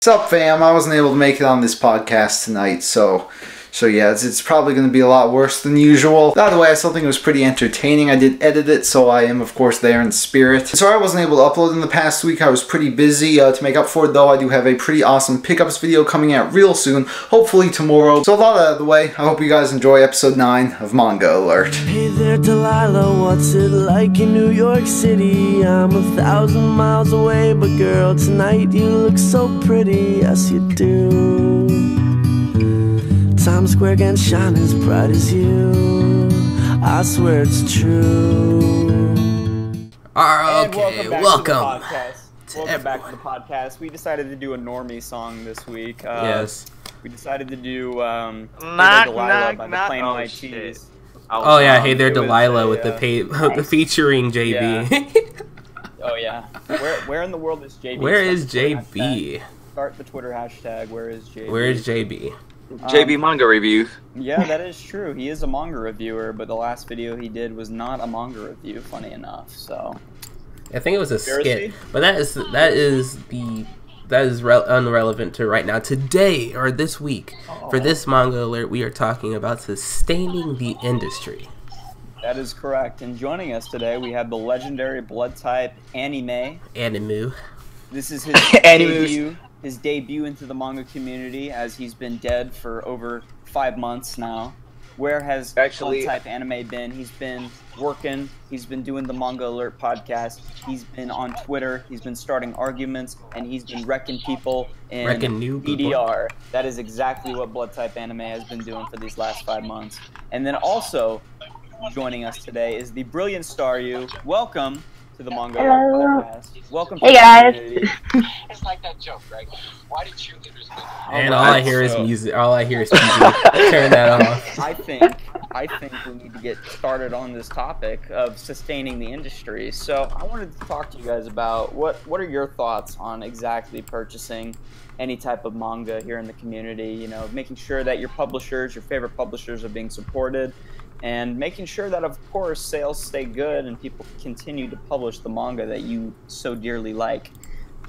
What's up, fam? I wasn't able to make it on this podcast tonight, so yeah, it's probably going to be a lot worse than usual. By the way, I still think it was pretty entertaining. I did edit it, so I am, of course, there in spirit. Sorry I wasn't able to upload in the past week. I was pretty busy. To make up for it, though, I do have a pretty awesome pickups video coming out real soon, hopefully tomorrow. So with all that out of the way, I hope you guys enjoy episode 9 of Manga Alert. Hey there, Delilah, what's it like in New York City? I'm 1,000 miles away, but girl, tonight you look so pretty, yes you do. Times Square can shine as bright as you, I swear it's true. Okay, welcome. Welcome back to the podcast. We decided to do a normie song this week. Yes. We decided to do Knock, Delilah knock, by the knock. Plain Oh, White shit. Tees. Oh yeah, hey there, It was Delilah, a, with the featuring JB. Oh yeah. Where in the world is JB? Where is JB? Start the Twitter hashtag. Where is JB? Where is JB? JB Manga Reviews. Yeah, that is true. He is a manga reviewer, but the last video he did was not a manga review. Funny enough, so. I think it was a Conspiracy? skit, but that is unrelevant to right now. Today or this week, for this manga alert, we are talking about sustaining the industry. That is correct. And joining us today, we have the legendary blood type Anime. Animu. This is his debut into the manga community, as he's been dead for over 5 months now. Where has Blood Type Anime been? He's been working. He's been doing the Manga Alert podcast. He's been on Twitter. He's been starting arguments, and he's been wrecking people in BDR. That is exactly what Blood Type Anime has been doing for these last 5 months. And then also joining us today is the brilliant Staryu. Welcome to the Manga Alert podcast. Welcome to the community. It's like that joke, right? Why did cheerleaders win? And all I hear is music. All I hear is TV. Turn that off. I think we need to get started on this topic of sustaining the industry. So I wanted to talk to you guys about what are your thoughts on exactly purchasing any type of manga here in the community. You know, making sure that your publishers, your favorite publishers, are being supported, and making sure that, of course, sales stay good and people continue to publish the manga that you so dearly like.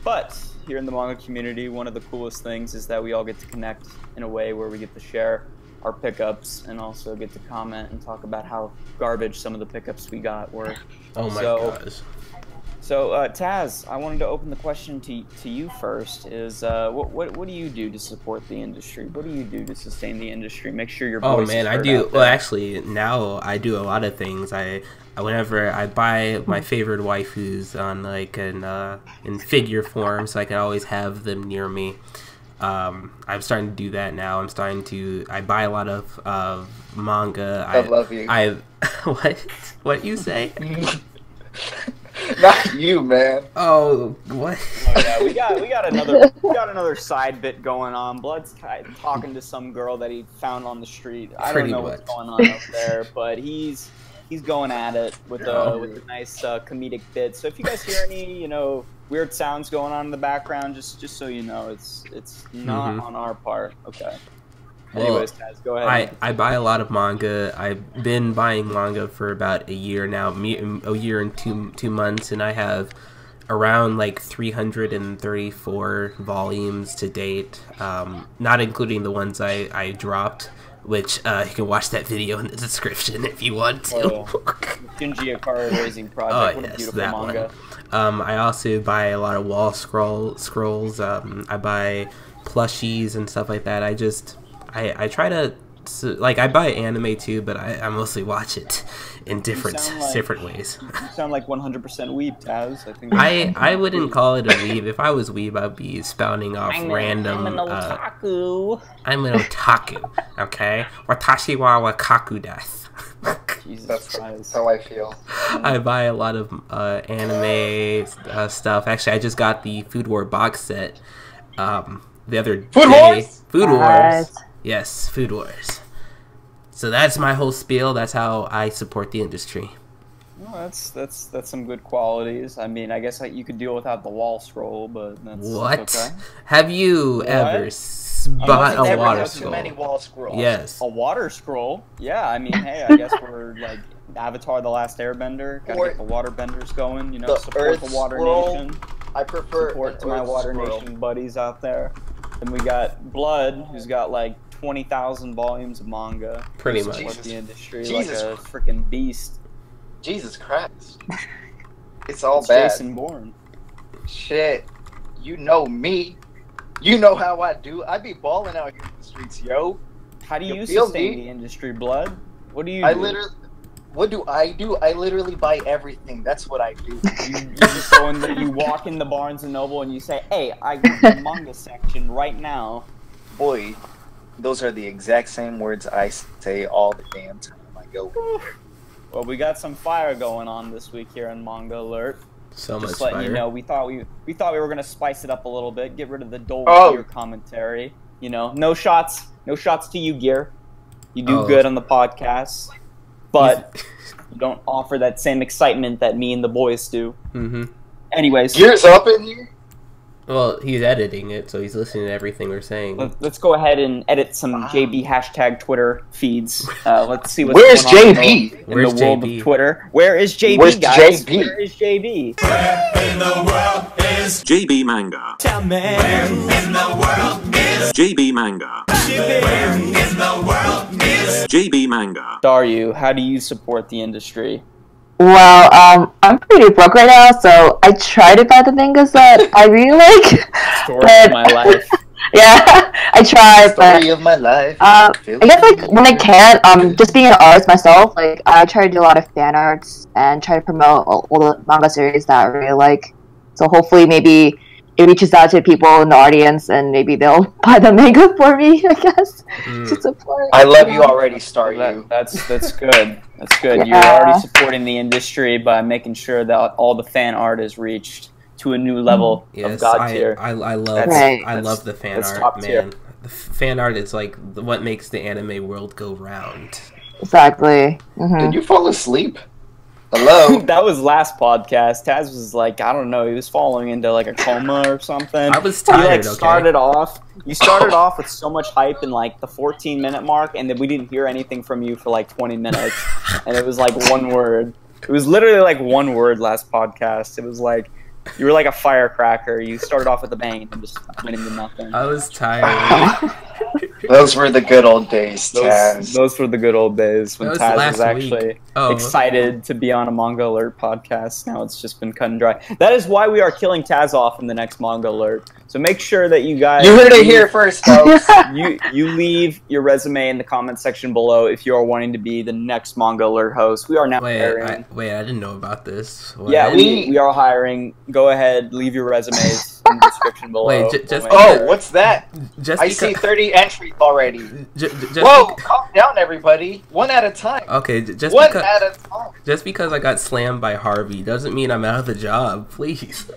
But here in the manga community, one of the coolest things is that we all get to connect in a way where we get to share our pickups and also get to comment and talk about how garbage some of the pickups we got were. Oh my gosh. So, Taz, I wanted to open the question to you first. Is what do you do to support the industry? What do you do to sustain the industry? Make sure your voice is heard I do. out there. Well, actually, now I do a lot of things. Whenever I buy my favorite waifus on like in figure form, so I can always have them near me. I'm starting to do that now. I buy a lot of manga. I love you. What you say? Not you, man. Oh, what? Oh, yeah, we got another side bit going on. Blood's talking to some girl that he found on the street. I don't know what's going on up there, but he's going at it with a nice comedic bit. So if you guys hear any weird sounds going on in the background, just so you know, it's not on our part. Okay. Well, anyways, guys, go ahead. I buy a lot of manga. I've been buying manga for about a year now, a year and two months, and I have around like 334 volumes to date, not including the ones I dropped, which you can watch that video in the description if you want to. Shinji Akari Raising Project. What a beautiful manga. I also buy a lot of wall scrolls. I buy plushies and stuff like that. I try to, like, I buy anime too, but I mostly watch it in different ways. You sound like 100% weeb, Taz. I wouldn't call it a weeb. If I was weeb, I'd be spouting off random. I'm an otaku. I'm an otaku. Okay, watashi wa wakaku desu. Jesus Christ. How I feel. I buy a lot of anime stuff. Actually, I just got the Food War box set the other day. Food Wars. Yes, Food Wars. So that's my whole spiel. That's how I support the industry. Well, that's some good qualities. I mean, I guess you could deal without the wall scroll, but that's okay. Have you ever bought a water scroll? Too many wall scrolls. Yes. A water scroll? Yeah, I mean, hey, I guess we're like Avatar: The Last Airbender. Gotta get the water benders going, support the water nation. I prefer support to my Water Nation buddies out there. Then we got Blood, who's got like 20,000 volumes of manga. Pretty much. Support the industry Jesus. like a freaking beast. Jesus Christ. It's all It's bad. Jason Bourne. Shit. You know me. You know how I do. I be balling out here in the streets, yo. How do you You feel sustain me? the industry, Blood? What do you I do? literally. What do? I literally buy everything. That's what I do. You just go in you walk in the Barnes and Noble and you say, "Hey, I got the manga section right now." Boy, those are the exact same words I say all the damn time I go. Well, we got some fire going on this week here on Manga Alert. So Just much letting you fire. know, we thought we were gonna spice it up a little bit, get rid of the dull Oh. Gear commentary. You know, no shots to you, Gear. You do Oh. good on the podcast, but you don't offer that same excitement that me and the boys do. Mm-hmm. Anyways, Gears up in here. Well, he's editing it, so he's listening to everything we're saying. let's go ahead and edit some JB hashtag Twitter feeds. Let's see what's Where's going on JB? in Where's the world JB? of Twitter. Where is JB, Where's guys? JB? Where is JB? JB Manga. JB Manga. JB Manga. Daru, how do you support the industry? Well, I'm pretty broke right now, so I try to buy the mangas that I really like. Story But- of my life. Yeah, I try, but Story of my life. I guess like when I can, just being an artist myself, like I try to do a lot of fan arts and try to promote all the manga series that I really like. So hopefully, maybe it reaches out to people in the audience, and maybe they'll buy the manga for me. I guess to support. I love you already, Star That- You. that's good. That's good. You're Yeah. already supporting the industry by making sure that all the fan art is reached to a new level of Yes, God I tier. love Right. I love the fan that's art, top tier. man. The fan art is like what makes the anime world go round. Exactly. Hmm. Did you fall asleep? Hello. That was last podcast. Taz was like, I don't know, he was falling into like a coma or something. I was You tired. like Okay. started off. You started off with so much hype in like the 14-minute mark, and then we didn't hear anything from you for like 20 minutes, and it was like one word. It was literally like one word last podcast. It was like you were like a firecracker. You started off with a bang and just went into nothing. I was tired. Those were the good old days, Taz. Those were the good old days when That was Taz last was actually week. Oh. excited to be on a Manga Alert podcast. Now it's just been cut and dry. That is why we are killing Taz off in the next Manga Alert. So make sure that you guys You heard it here first, folks. you leave your resume in the comment section below if you are wanting to be the next Manga Alert host. We are now hiring. I didn't know about this. What? Yeah, we are hiring. Go ahead, leave your resumes in the description below. Wait, just Oh, what's that? just I because, see 30 entries already. just Whoa, calm down, everybody. One at a time. okay, just One because at a time. just because I got slammed by Harvey doesn't mean I'm out of the job. Please.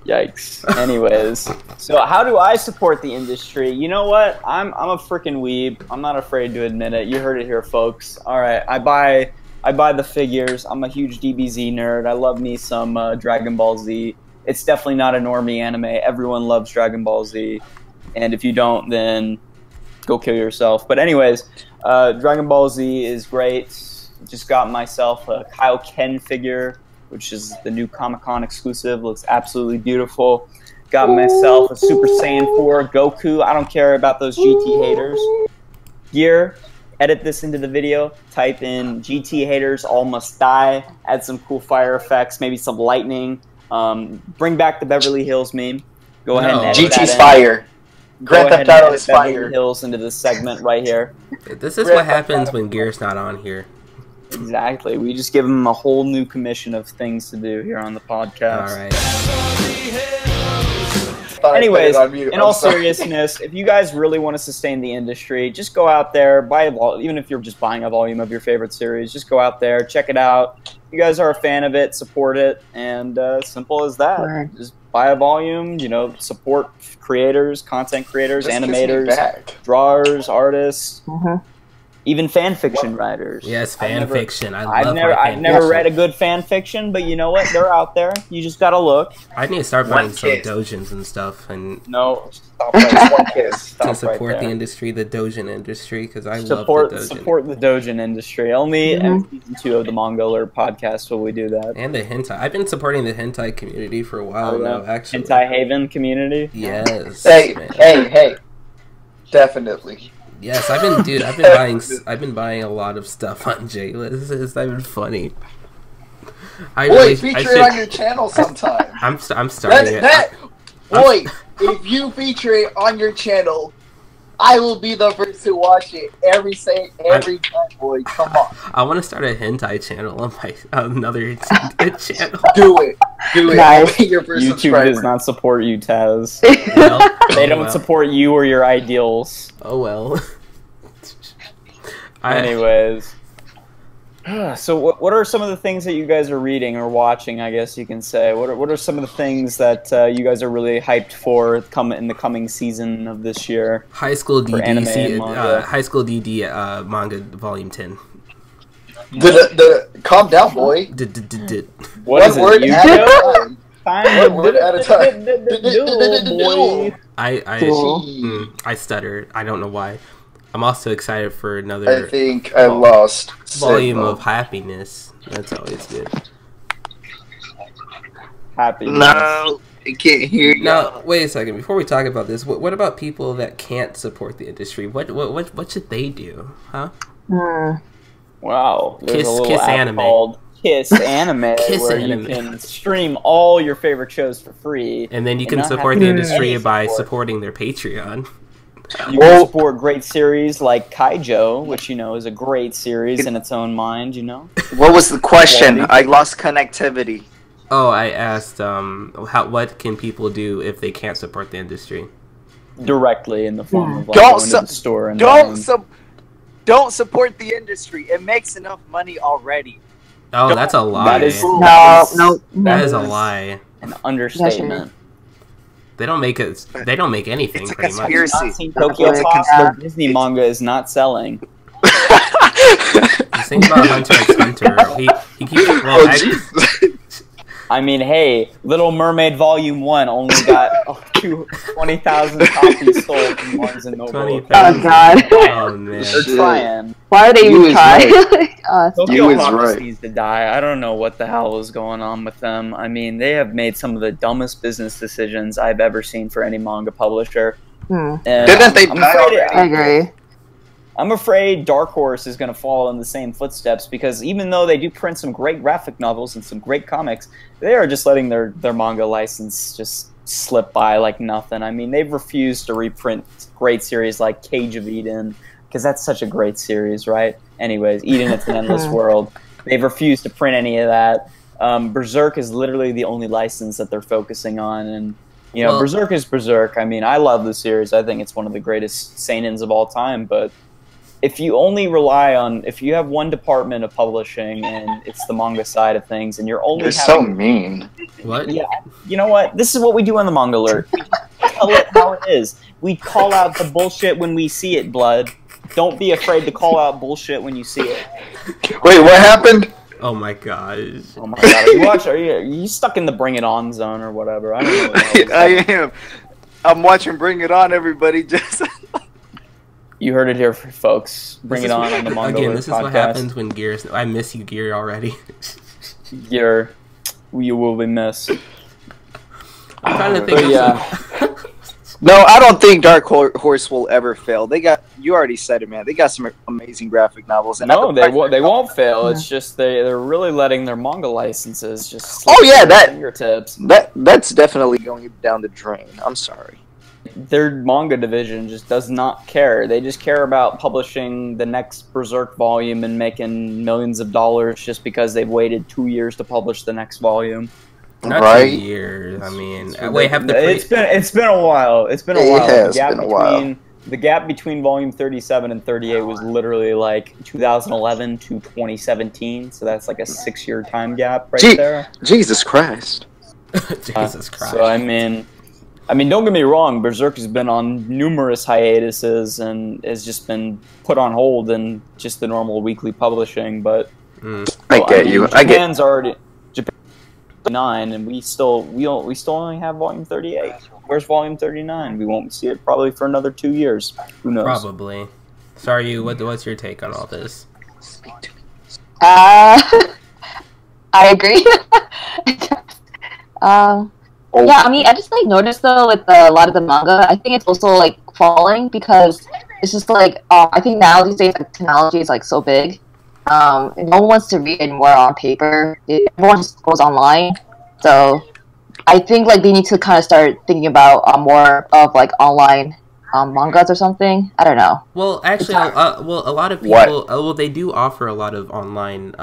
Yikes. Anyways, so how do I support the industry? You know what? I'm a freaking weeb. I'm not afraid to admit it. You heard it here, folks. All right, I buy the figures. I'm a huge DBZ nerd. I love me some Dragon Ball Z. It's definitely not a normie anime. Everyone loves Dragon Ball Z, and if you don't, then go kill yourself. But anyways, Dragon Ball Z is great. Just got myself a Kaioken figure, which is the new Comic-Con exclusive. Looks absolutely beautiful. Got myself a Super Saiyan 4 Goku. I don't care about those GT haters. Gear, edit this into the video. Type in GT haters all must die. Add some cool fire effects, maybe some lightning. Bring back the Beverly Hills meme. Go ahead and edit GT's that in. fire. Go Grand ahead Theft and Auto edit is Beverly fire. Hills into this segment right here. This is what happens when Gear's not on here. Exactly. We just give him a whole new commission of things to do here on the podcast. All right. Thought I put Anyways, it on mute. in I'm all sorry. seriousness, if you guys really want to sustain the industry, just go out there, buy a even if you're just buying a volume of your favorite series, just go out there, check it out. If you guys are a fan of it, support it, and simple as that. Word. Just buy a volume, support creators, content creators, This gives me animators, back. drawers, artists. Hmm. even fan fiction writers. Yes, fan fiction. I've never read a good fan fiction, but you know what? They're out there. You just gotta look. I need to start buying some dojins and stuff, and Stop right, one kiss. to support the industry, the dojin industry, because I love the dojin. Support the dojin industry. Only in season 2 of the Manga Alert podcast will we do that. And the hentai. I've been supporting the hentai community for a while now. Actually, Hentai Haven community. Yes. Hey. Definitely. Yes, I've been buying a lot of stuff on JList. It's been funny. Boy, feature it on your channel sometime. I'm starting it. Boy, if you feature it on your channel, I will be the first to watch it every time, boy. Come on. I want to start a hentai channel on my another channel. Do it. Nice. Your first YouTube subscriber. does not support you, Taz. Well, They don't support you or your ideals. Oh well. Anyways. So what are some of the things that you guys are reading or watching, I guess you can say? What are some of the things that you guys are really hyped for in the coming season of this year? High School DD anime and manga. High School DD manga volume 10. Calm down, boy. What is word it? at a time. One word at a time. I stutter. I don't know why. I'm also excited for another. I think I lost volume signal. of happiness. That's always good. Happiness. No, I can't hear you. Now, wait a second. Before we talk about this, what about people that can't support the industry? What should they do? Huh? Wow. There's a little Kiss app Anime. called Kiss Anime, where you can stream all your favorite shows for free. And then you can not support have the to pay industry any by support. supporting their Patreon. You can support great series like Kaijo, which, is a great series in its own mind, What was the question? I lost connectivity. Oh, I asked, what can people do if they can't support the industry? Directly in the form of Don't going to the store and don't support the industry. It makes enough money already. Oh, that's a lie. That is That is a lie. an understatement. They don't make it. They don't make anything. It's a pretty much. conspiracy. Not seen Tokyo Fox, their Disney manga is not selling. The thing about Hunter x Hunter, he keeps. Well, I mean, hey, Little Mermaid Volume 1 only got 20,000 copies sold in Barnes and Noble. 20,000. Oh god. Oh man. They're trying. Why are they even trying? Tokyo Fox needs to die. I don't know what the hell is going on with them. I mean, they have made some of the dumbest business decisions I've ever seen for any manga publisher. And Didn't they die already? I agree. I'm afraid Dark Horse is going to follow in the same footsteps, because even though they do print some great graphic novels and some great comics, they are just letting their manga license just slip by like nothing. I mean, they've refused to reprint great series like Cage of Eden, because that's such a great series, right? Anyways, Eden, It's an Endless World. They've refused to print any of that. Berserk is literally the only license that they're focusing on, and Berserk is Berserk. I mean, I love the series. I think it's one of the greatest seinens of all time, but if you only rely on, if you have one department of publishing and it's the manga side of things, and you're only You're so mean. What? Yeah, you know what? This is what we do on the Manga Alert. We just tell it how it is. We call out the bullshit when we see it, blood. Don't be afraid to call out bullshit when you see it. Wait, what happened? Oh my gosh. Oh my god, are you stuck in the Bring It On zone or whatever? I don't know what the hell I am. I'm watching Bring It On, everybody. Just You heard it here, folks. Bring it on the Manga Again, Alert this is podcast. what happens when Gears. I miss you, Gear, already. You will be missed. I'm trying to think of some. No, I don't think Dark Horse will ever fail. You already said it, man. They got some amazing graphic novels. And No, they won't fail. It's just they're really letting their manga licenses just Oh, yeah, slip through their fingertips. That's definitely going down the drain. I'm sorry. Their manga division just does not care. They just care about publishing the next Berserk volume and making millions of dollars just because they've waited 2 years to publish the next volume. Not Right? 2 years. I mean, So wait, have the it's been a while. It's been a It while. has been a while. The gap between volume 37 and 38 was literally like 2011 to 2017. So that's like a 6-year time gap right there. Jesus Christ. Jesus Christ. So I mean, I mean, don't get me wrong, Berserk has been on numerous hiatuses and has just been put on hold in just the normal weekly publishing, but... I get you. Japan's already... Japan 9, and we still only have Volume 38. Where's Volume 39? We won't see it probably for another 2 years. Who knows? Probably. Sorry, what's your take on all this? I agree. Yeah, I mean, I just like noticed though with a lot of the manga, I think it's also like falling because it's just like I think now these days like, technology is like so big. No one wants to read anymore on paper. Everyone just goes online. So I think like they need to kind of start thinking about more of like online mangas or something. I don't know. Well, actually, a lot of people. Well, they do offer a lot of online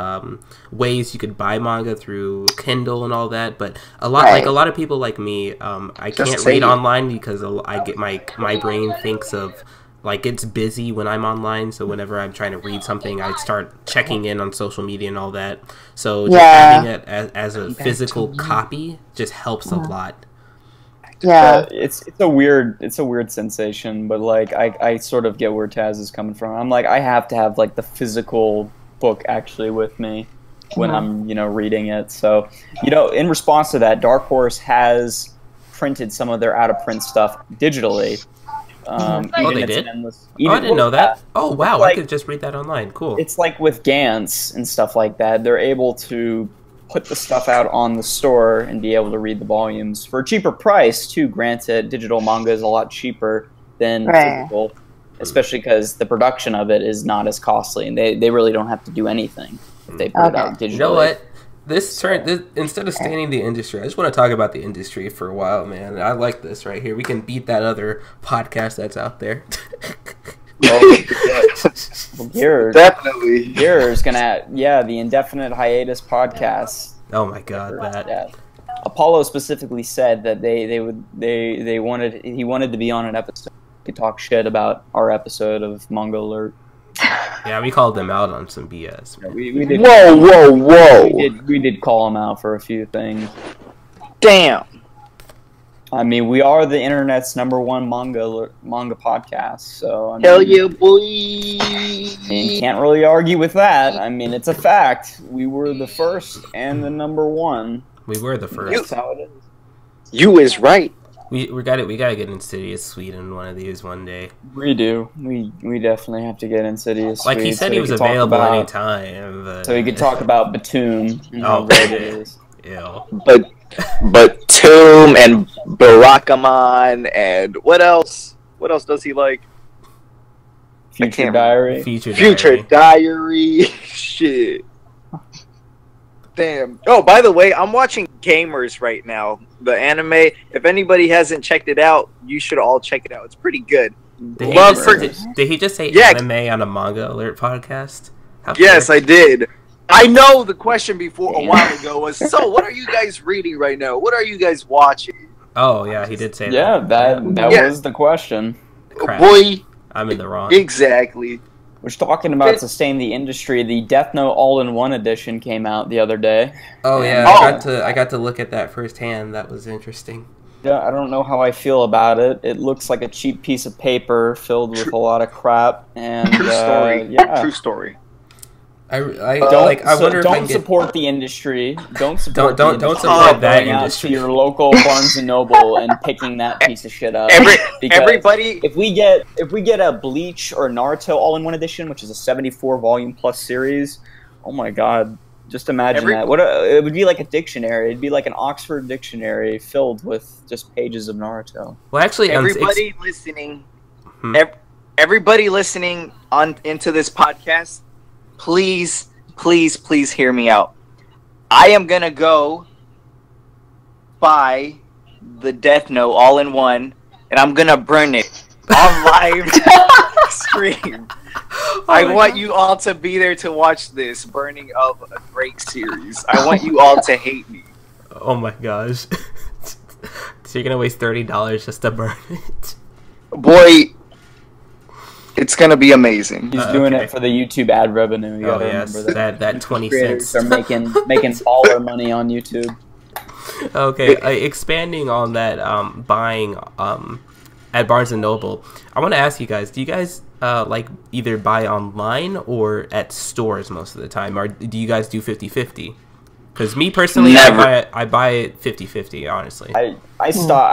ways you could buy manga through Kindle and all that. But a lot of people like me, I can't read online because I get my brain thinks of like it's busy when I'm online. So whenever I'm trying to read something, I start checking in on social media and all that. So just having it as a physical copy just helps a lot. Yeah, it's a weird sensation, but like I sort of get where Taz is coming from. I'm like I have to have like the physical book actually with me when I'm reading it. So in response to that, Dark Horse has printed some of their out of print stuff digitally. They did? I didn't know that. Oh wow, I could just read that online. Cool. It's like with Gantz and stuff like that. They're able to put the stuff out on the store and be able to read the volumes for a cheaper price too. Granted, digital manga is a lot cheaper than physical, especially because the production of it is not as costly, and they really don't have to do anything if they put it out digitally. You know what? This instead of staining the industry, I just want to talk about the industry for a while, man. I like this right here. We can beat that other podcast that's out there. Definitely. Gear's gonna the Indefinite Hiatus podcast. Oh my god, that. Yeah. Apollo specifically said that he wanted to be on an episode to talk shit about our episode of Manga Alert. Yeah, we called them out on some BS. Yeah, we did. Whoa! We did call them out for a few things. Damn. I mean, we are the internet's #1 manga podcast, so I mean, hell yeah, boy! You can't really argue with that. I mean, it's a fact. We were the first and the #1. We were the first. That's how it is. You is right. We gotta get Insidious Sweden one of these one day. We do. We definitely have to get Insidious. Like he said, he was available anytime. But... So we could talk about Batum and how great it is. Ew. But Tomb and Barakamon and what else? What else does he like? Future Diary. Future Diary. Shit. Damn. Oh, by the way, I'm watching Gamers right now. The anime. If anybody hasn't checked it out, you should all check it out. It's pretty good. Did he just say anime on a Manga Alert podcast? Yes, I did. I know the question before a while ago was, so what are you guys reading right now? What are you guys watching? Oh, yeah, he did say that. Yeah, that was the question. Crap. Boy. I'm in the wrong. Exactly. We're talking about sustain the industry. The Death Note All-in-One edition came out the other day. Oh, yeah, I got to look at that firsthand. That was interesting. Yeah, I don't know how I feel about it. It looks like a cheap piece of paper filled with a lot of crap. And, True story. Yeah. True story. I wonder if I can support the industry. Don't support don't support that industry. To your local Barnes and Noble and picking that piece of shit up. Everybody, if we get a Bleach or Naruto All-in-One edition, which is a 74 volume plus series, oh my god! Just imagine that. It would be like a dictionary. It'd be like an Oxford dictionary filled with just pages of Naruto. Well, actually, everybody listening into this podcast. Please hear me out. I am gonna go buy the Death Note All-in-One, and I'm gonna burn it on live stream. I want you all to be there to watch this burning of a great series. I want you all to hate me. Oh my gosh! So you're gonna waste $30 just to burn it? Boy. It's gonna be amazing. He's doing it for the YouTube ad revenue. You gotta remember that 20 cents. Are making baller money on YouTube. Okay, expanding on that, buying at Barnes and Noble, I want to ask you guys: do you guys like either buy online or at stores most of the time, or do you guys do 50-50? Because me personally, Never. I buy it 50-50, honestly. I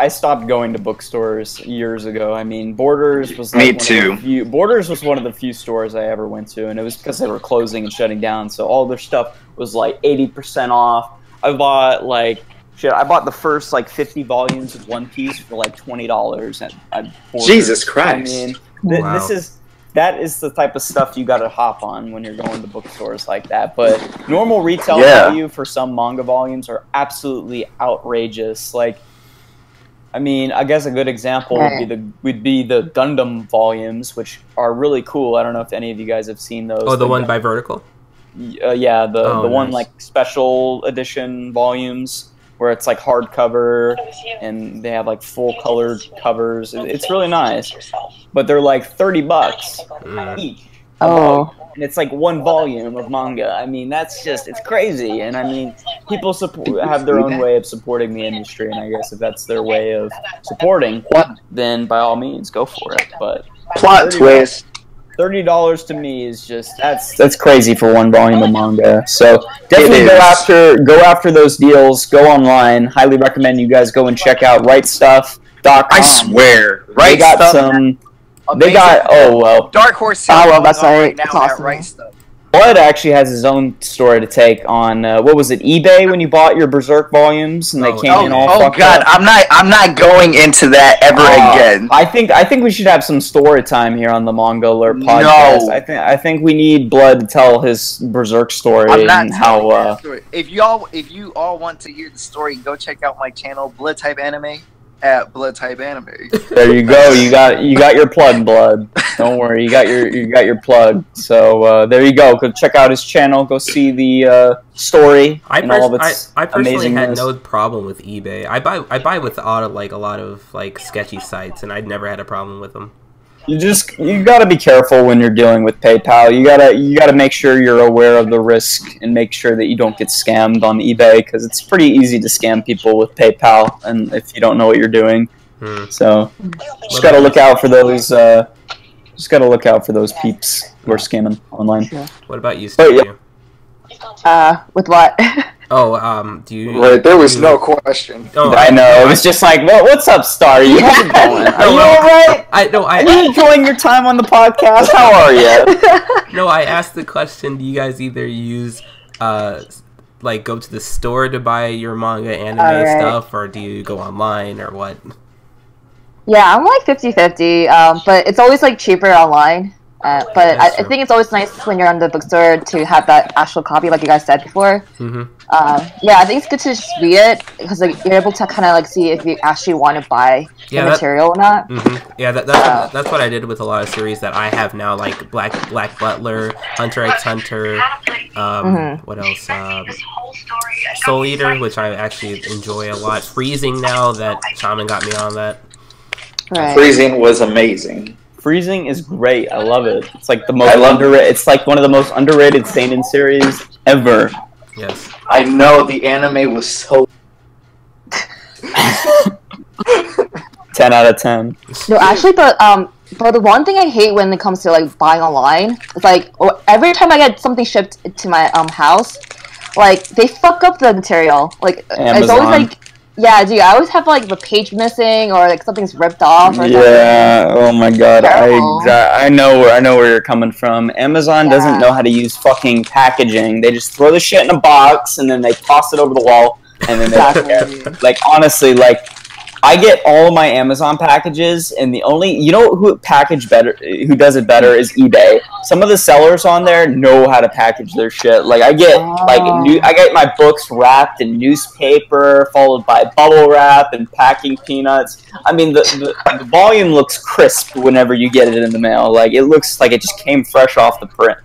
stopped going to bookstores years ago. I mean, Borders was Me like too. Borders was one of the few stores I ever went to, and it was because they were closing and shutting down. So all their stuff was like 80% off. I bought I bought the first like 50 volumes of One Piece for like $20 at Borders. Jesus Christ. I mean, Wow. that is the type of stuff you got to hop on when you're going to bookstores like that. But normal retail Yeah. value for some manga volumes are absolutely outrageous. Like, I mean, I guess a good example would be the Gundam volumes, which are really cool. I don't know if any of you guys have seen those. Oh, the one by Vertical? Yeah, the one nice. like special edition volumes where it's like hardcover and they have like full colored covers. It's really nice, but they're like $30 each. Oh. And it's like one volume of manga. I mean, that's just, it's crazy. And I mean, people have their own way of supporting the industry, and I guess if that's their way of supporting, then by all means, go for it. But Plot twist. $30 to me is just that's crazy for one volume of manga. So definitely go after those deals. Go online. Highly recommend you guys go and check out rightstuff.com. I swear. They got Stuff. some. They got Dark Horse I sale love that going on site. now It's at awesome. Right Stuff. Blood actually has his own story to take on what was it, eBay, when you bought your Berserk volumes and they came in all fucked God, up? I'm not going into that ever again. I think we should have some story time here on the Manga Alert podcast. No. I think we need Blood to tell his Berserk story I'm not and telling how that story. If you all want to hear the story, go check out my channel, Blood Type Anime, at Blood Type Anime. there you go. You got your plug, Blood. Don't worry, you got your plug. So there you go. Go check out his channel. Go see the story and all of its I personally had amazingness. no problem with eBay. I buy with a lot of like sketchy sites, and I'd never had a problem with them. You gotta be careful when you're dealing with PayPal. You gotta make sure you're aware of the risk and make sure that you don't get scammed on eBay, because it's pretty easy to scam people with PayPal, and if you don't know what you're doing. So just gotta look out for those. Just gotta look out for those peeps who are scamming online. What about you, But, Steve? With what? Oh, do you? Right, there was no question. Oh, I know. It was just like, well, what's up, Star? How's it going? Are you alright? I Are you enjoying your time on the podcast? How are you? No, I asked the question, do you guys either use like go to the store to buy your manga anime stuff, or do you go online, or what? Yeah, I'm like 50-50, but it's always like cheaper online. But I think it's always nice when you're on the bookstore to have that actual copy, like you guys said before. Yeah, I think it's good to just read it, because like you're able to kind of like see if you actually want to buy the material or not. Yeah, that's what I did with a lot of series that I have now, like Black Butler, Hunter x Hunter, what else? Soul Eater, which I actually enjoy a lot. Freezing now that Shaman got me on that. Right. Freezing was amazing. Freezing is great. I love it. It's like the most underrated. It's like one of the most underrated seinen series ever. Yes. I know, the anime was so 10 out of 10. No, actually, but the one thing I hate when it comes to like buying online is like every time I get something shipped to my house, like they fuck up the material. Like it's always like. Yeah, dude, I always have like the page missing, or like something's ripped off or something. Oh my god, I know where you're coming from. Amazon doesn't know how to use fucking packaging. They just throw the shit in a box and then they toss it over the wall, and then they like, honestly, like I get all of my Amazon packages, and the only, you know who does it better is eBay. Some of the sellers on there know how to package their shit. Like I get I get my books wrapped in newspaper, followed by bubble wrap and packing peanuts. I mean, the volume looks crisp whenever you get it in the mail. Like it looks like it just came fresh off the print.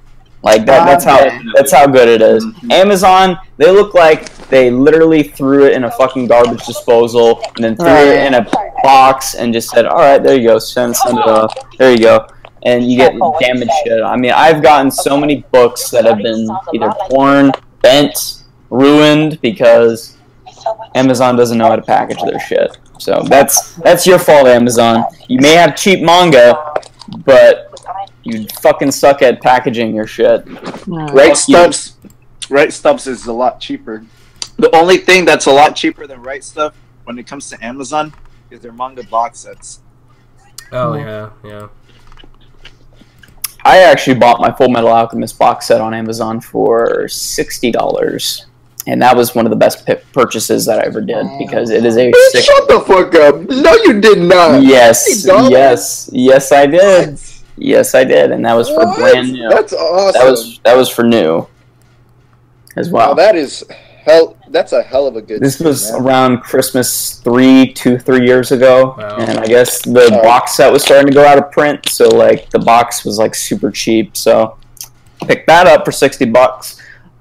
Like that's how good it is. Amazon, they look like they literally threw it in a fucking garbage disposal and then threw it in a box and just said, "All right, there you go, send it off. There you go." And you get damaged shit. I mean, I've gotten so many books that have been either torn, bent, ruined because Amazon doesn't know how to package their shit. So that's your fault, Amazon. You may have cheap manga, but you fucking suck at packaging your shit. Right Stubs is a lot cheaper. The only thing that's a lot cheaper than Right Stuff when it comes to Amazon is their manga box sets. Oh yeah. I actually bought my Full Metal Alchemist box set on Amazon for $60. And that was one of the best purchases that I ever did because it is a sick... Shut the fuck up! No, you did not. Yes, I did. What? Yes, I did, and that was for brand new. That's awesome. That was for new, as well. Wow, that is hell. That's a hell of a good. This was around Christmas 3 years ago, and I guess the box set was starting to go out of print, so like the box was like super cheap. So picked that up for $60.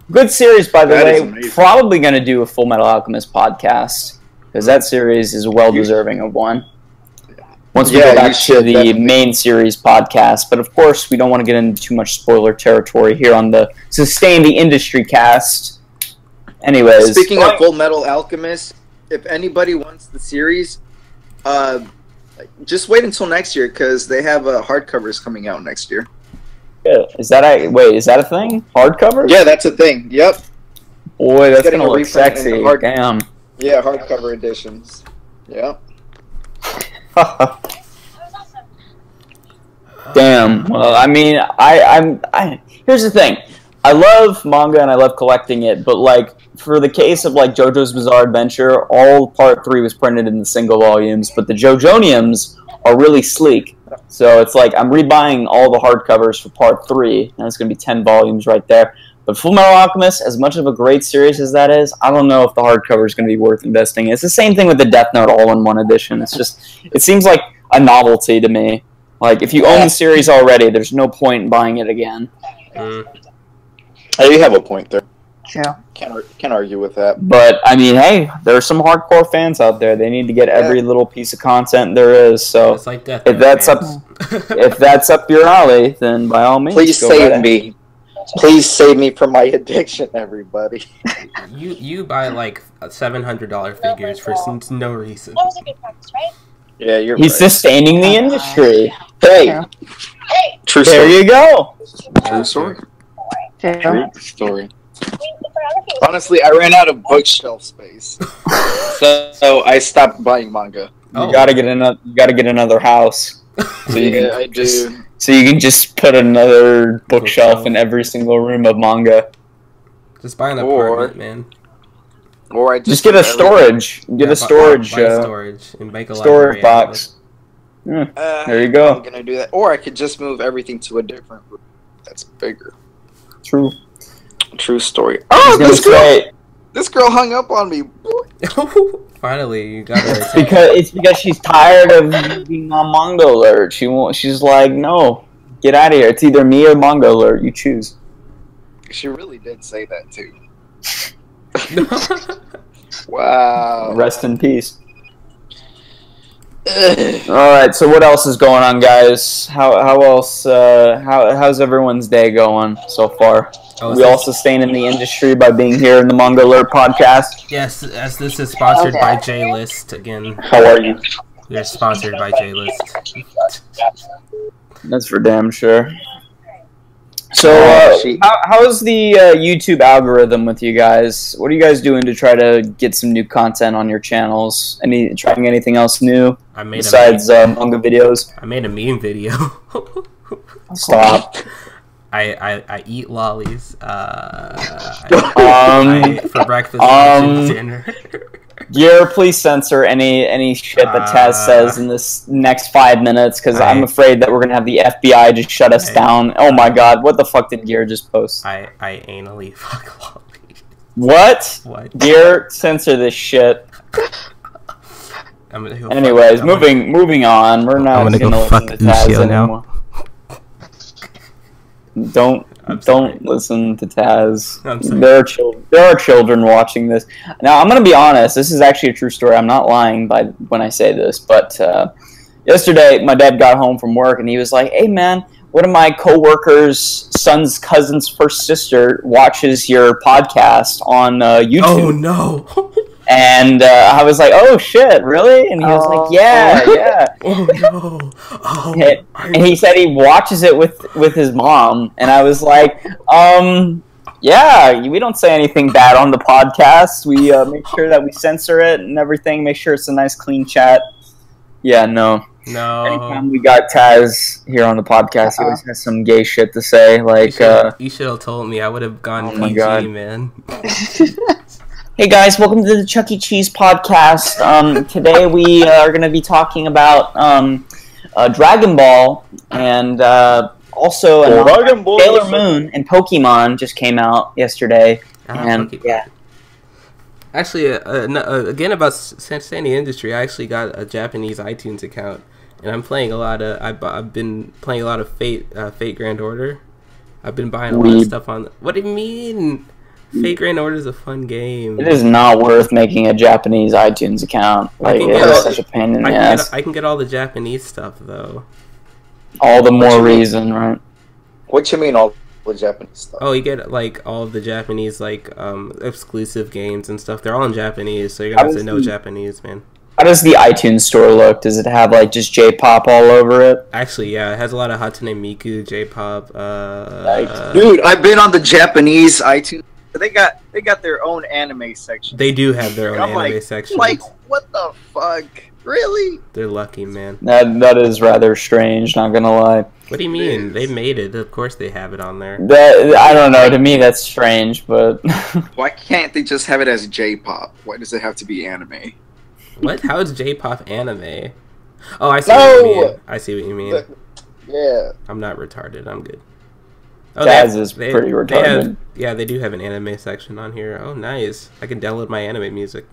Good series, by the way. Probably going to do a Full Metal Alchemist podcast because that series is well deserving of one. Once we go back to the main series podcast, but of course we don't want to get into too much spoiler territory here on the Sustain the Industry cast. Anyways, speaking of Full Metal Alchemist, if anybody wants the series, just wait until next year because they have hardcovers coming out next year. Is that a thing? Hardcover? Yeah, that's a thing. Yep. Boy, that's gonna look sexy. Damn. Yeah, hardcover editions. Yep. Damn. Well, I mean, I here's the thing. I love manga and I love collecting it, but like for the case of like JoJo's Bizarre Adventure, all Part 3 was printed in the single volumes, but the JoJoniums are really sleek. So it's like I'm rebuying all the hardcovers for Part 3, and it's going to be 10 volumes right there. But Full Metal Alchemist, as much of a great series as that is, I don't know if the hardcover is going to be worth investing in. It's the same thing with the Death Note all-in-one edition. It's just, it seems like a novelty to me. Like, if you own the series already, there's no point in buying it again. You have a point there. True. Can't argue with that. But, I mean, hey, there are some hardcore fans out there. They need to get every little piece of content there is. So, it's like Death if that's up your alley, then by all means, please save me. Please save me from my addiction, everybody. You buy like $700 figures for no reason. That was a good practice, right? Yeah, you're He's sustaining the industry. Hey, true story. There you go. True story. True. True story. Honestly, I ran out of bookshelf space, so I stopped buying manga. You gotta get another house. So you can just put another bookshelf in every single room of manga. Just buy an apartment, man. Or I just get a storage. Get a storage. Storage and make a storage box. There you go. I'm gonna do that. Or I could just move everything to a different room that's bigger. True story. Oh, this girl hung up on me. Finally, you got her. It's because she's tired of being on Manga Alert. She's like, no, get out of here. It's either me or Manga Alert. You choose. She really did say that too. Wow. Rest in peace. Alright, so what else is going on, guys? How's everyone's day going so far? We all sustain in the industry by being here in the Manga Alert podcast. Yes, as this is sponsored by J-List again. How are you? We are sponsored by J-List. That's for damn sure. So, how's the YouTube algorithm with you guys? What are you guys doing to try to get some new content on your channels? Trying anything else new besides manga videos? I made a meme video. Stop. I eat lollies for breakfast and dinner. Gear, please censor any shit that Taz says in this next 5 minutes, because I'm afraid that we're gonna have the FBI just shut us down. Oh my god, what the fuck did Gear just post? I anally fuck lollies. What? Gear, censor this shit. Anyways, moving on. We're not gonna go fuck Ushio now. Don't listen to Taz. There are children watching this. Now, I'm going to be honest. This is actually a true story. I'm not lying when I say this. But yesterday, my dad got home from work, and he was like, hey, man, one of my coworkers' son's cousin's first sister watches your podcast on YouTube. Oh, no. And I was like, "Oh shit, really?" And he was like, "Yeah, yeah." Oh no! Oh, And he said he watches it with his mom, and I was like, "Yeah, we don't say anything bad on the podcast. We make sure that we censor it and everything. Make sure it's a nice, clean chat." Yeah, no. Anytime we got Taz here on the podcast, he always has some gay shit to say. Like, you should have told me. I would have gone my PG, God. man. Hey guys, welcome to the Chuck E. Cheese podcast. Today we are going to be talking about Dragon Ball and also Sailor Moon and Pokemon just came out yesterday. And Pokemon. yeah, Actually, again about Sandy Industry, I actually got a Japanese iTunes account, and I'm playing a lot of. I've been playing a lot of Fate Grand Order. I've been buying a lot of stuff on. What do you mean? Fate Grand Order is a fun game. it is not worth making a Japanese iTunes account. Like, it is such a pain in the ass. I can get all the Japanese stuff though. All the more reason, right? What you mean all the Japanese stuff? Oh, you get like all of the Japanese like exclusive games and stuff. They're all in Japanese, so you're gonna have to know Japanese, man. How does the iTunes store look? Does it have like just J-pop all over it? Actually, yeah, it has a lot of Hatsune Miku, J-pop. Dude, I've been on the Japanese iTunes. They got their own anime section. They do have their own I'm anime section. Like, what the fuck? Really? They're lucky, man. That is rather strange, not gonna lie. What do you mean? They made it. Of course they have it on there. I don't know, to me that's strange, but... Why can't they just have it as J-pop? Why does it have to be anime? What? How is J-pop anime? Oh, I see what you mean. I see what you mean. Yeah. I'm not retarded. I'm good. Oh, Taz is pretty retarded. They do have an anime section on here. Oh, nice. I can download my anime music.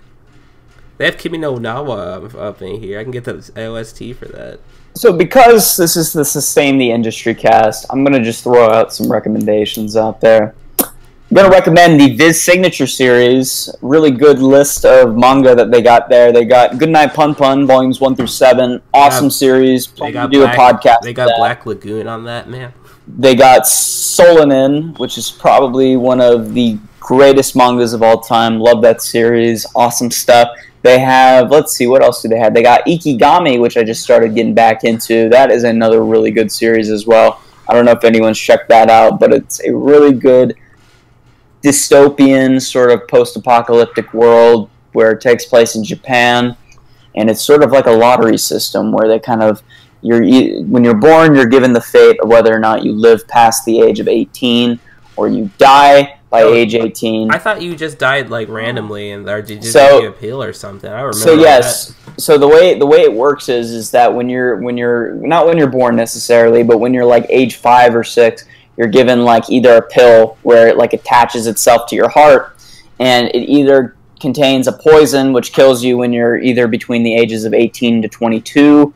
They have Kimi no Nawa up in here. I can get the OST for that. So because this is the Sustain the Industry cast, I'm going to just throw out some recommendations out there. I'm going to recommend the Viz Signature series. Really good list of manga that they got there. They got Goodnight Pun Pun, volumes 1 through 7. Awesome series. They got do a podcast. They got Black Lagoon on that, man. They got Solanin, which is probably one of the greatest mangas of all time. Love that series. Awesome stuff. They have, let's see, what else do they have? They got Ikigami, which I just started getting back into. That is another really good series as well. I don't know if anyone's checked that out, but it's a really good dystopian sort of post-apocalyptic world where it takes place in Japan. And it's sort of like a lottery system where they kind of, when you're born, you're given the fate of whether or not you live past the age of 18 or you die by age 18. I thought you just died like randomly, and or did you just give you a pill or something? I remember. So yes, so the way it works is that when you're not when you're born necessarily, but when you're like age 5 or 6, you're given like either a pill where it like attaches itself to your heart, and it either contains a poison which kills you when you're either between the ages of 18 to 22.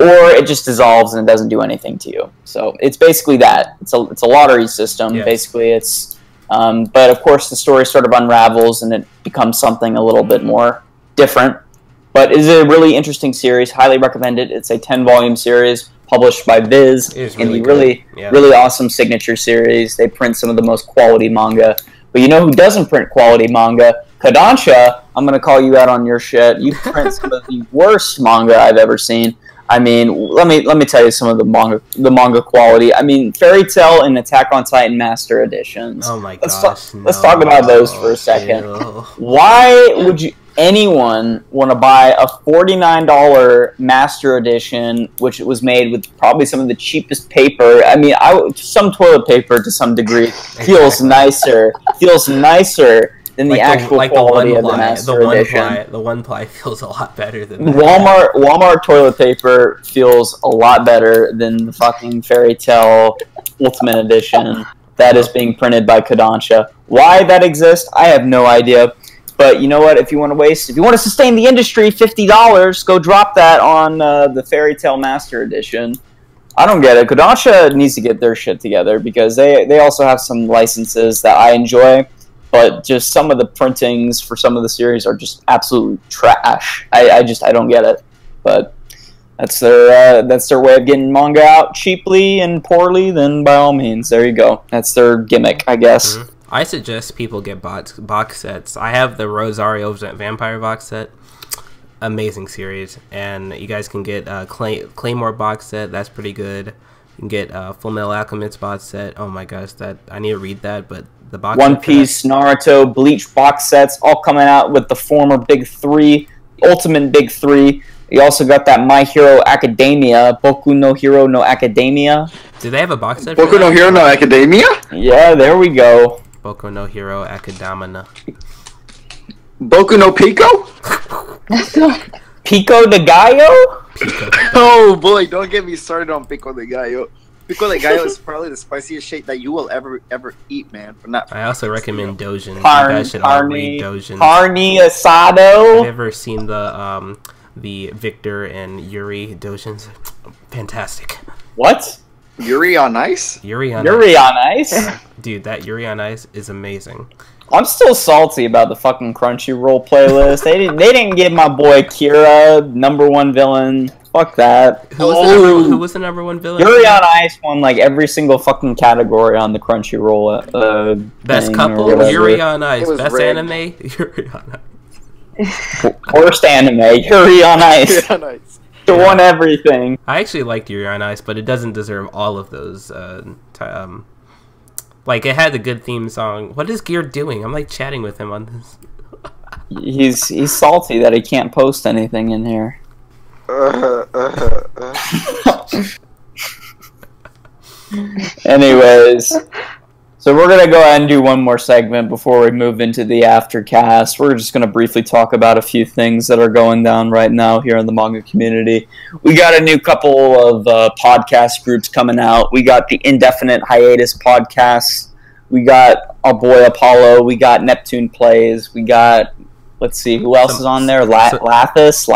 Or it just dissolves and it doesn't do anything to you. So it's basically that. It's a lottery system. Yes. Basically, it's. But of course, the story sort of unravels and it becomes something a little bit more different. But it is a really interesting series. Highly recommend it. It's a 10-volume series published by Viz in the really awesome Signature series. They print some of the most quality manga. But you know who doesn't print quality manga? Kodansha. I'm gonna call you out on your shit. You print some of the worst manga I've ever seen. I mean, let me tell you some of the manga quality. I mean, Fairy Tail and Attack on Titan Master Editions. Oh my gosh! Let's talk about those for a second. Why would anyone want to buy a $49 Master Edition, which was made with probably some of the cheapest paper? I mean, some toilet paper to some degree feels nicer. Than the actual quality of the Master Edition. The one ply feels a lot better than that. Walmart toilet paper feels a lot better than the fucking Fairy Tail Ultimate Edition that is being printed by Kodansha. Why that exists, I have no idea. But you know what? If you want to sustain the industry, $50, go drop that on the Fairy Tail Master Edition. I don't get it. Kodansha needs to get their shit together because they also have some licenses that I enjoy. But just some of the printings for some of the series are just absolute trash. I don't get it. But that's their way of getting manga out cheaply and poorly. Then by all means, there you go. That's their gimmick, I guess. Mm-hmm. I suggest people get box sets. I have the Rosario Vampire box set. Amazing series. And you guys can get Claymore box set. That's pretty good. You can get Full Metal Alchemist box set. Oh my gosh, that I need to read that, but the box One Piece, Naruto, Bleach box sets, all coming out with the former Big Three, Ultimate Big Three. You also got that My Hero Academia, Boku no Hero no Academia. Do they have a box set? Boku no Hero no Academia? Yeah, there we go. Boku no Hero Academia. Boku no Pico? Pico de Gallo? Oh boy, don't get me started on Pico de Gallo. Pico de Gallo is probably the spiciest shit that you will ever eat, man. But not. I also recommend Dojin. You guys should all read Dojin. Carne Have asado. you ever seen the Victor and Yuri Dojins? Fantastic. What? Yuri on Ice? Yuri on Ice? Dude, that Yuri on Ice is amazing. I'm still salty about the fucking Crunchyroll playlist. They didn't give my boy Kira #1 villain. Fuck that. Who was the #1 villain? Yuri on Ice won like every single fucking category on the Crunchyroll. Best thing couple, or Yuri on Ice. was Best rigged. anime, Yuri on Ice. Worst anime, Yuri on Ice. Yeah, nice. It won everything. I actually liked Yuri on Ice, but it doesn't deserve all of those. Like, it had a good theme song. What is Gear doing? I'm like chatting with him on this. He's salty that he can't post anything in here. Anyways, so we're gonna go ahead and do one more segment before we move into the aftercast. We're just gonna briefly talk about a few things that are going down right now here in the manga community. We got a new couple of podcast groups coming out. We got the Indefinite Hiatus podcast. We got our boy Apollo. We got Neptune Plays. We got, let's see, who else is on there? Lathis.